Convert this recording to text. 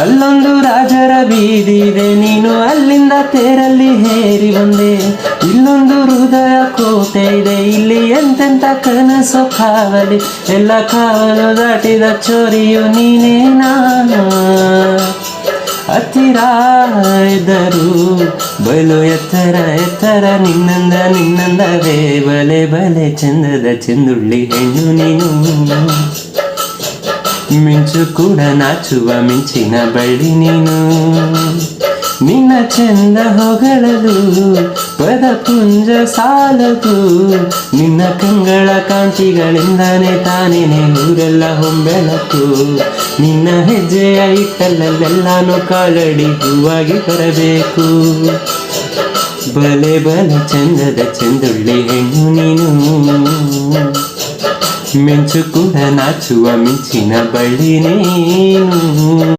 ಅಲ್ಲೊಂದು ರಾಜರ ಬೀದಿದೆ, ನೀನು ಅಲ್ಲಿಂದ ತೇರಲ್ಲಿ ಹೇರಿ ಬಂದೆ. ಇಲ್ಲೊಂದು ಹೃದಯ ಕೋಟೆ ಇದೆ, ಇಲ್ಲಿ ಎಂತೆಂತ ಕನಸು ಕಾವಲಿ. ಎಲ್ಲ ಕಾವಲು ದಾಟಿದ ಚೋರಿಯು ನೀನೇನಾ. ಹತ್ತಿರ ಇದ್ದರು ಬಲು ಎತ್ತರ ಎತ್ತರ, ನಿನ್ನಂದವೇ ಬಲೆ ಬಲೆ ಚಂದದ ಚೆಂದುಳ್ಳಿ ಹೆಣ್ಣು ನೀನು. ಮಿಂಚು ಕೂಡ ನಾಚುವ ಮಿಂಚಿನ ಬಳ್ಳಿ ನೀನು. ನಿನ್ನ ಚಂದ ಹೊಗಳಲು ಪದಪುಂಜ ಸಾಲದು, ನಿನ್ನ ಕಂಗಳ ಕಾಂತಿಗಳಿಂದಾನೆ ತಾನೇನೆ ಊರೆಲ್ಲ ಹೊಂಬೆಳಕು. ನಿನ್ನ ಹೆಜ್ಜೆಯ ಇಟ್ಟಲ್ಲೆಲ್ಲಾನು ಕಾಲಡಿ ಹೂವಾಗಿ ಬರಬೇಕು. ಬಲೆ ಬಲೆ ಚಂದದ ಚೆಂದುಳ್ಳಿ ಹೆಣ್ಣು ನೀನು. ಮಿಂಚು ಕೂಡ ನಾಚುವ ಮಿಂಚಿನ ಬಳ್ಳಿ ನೀನು.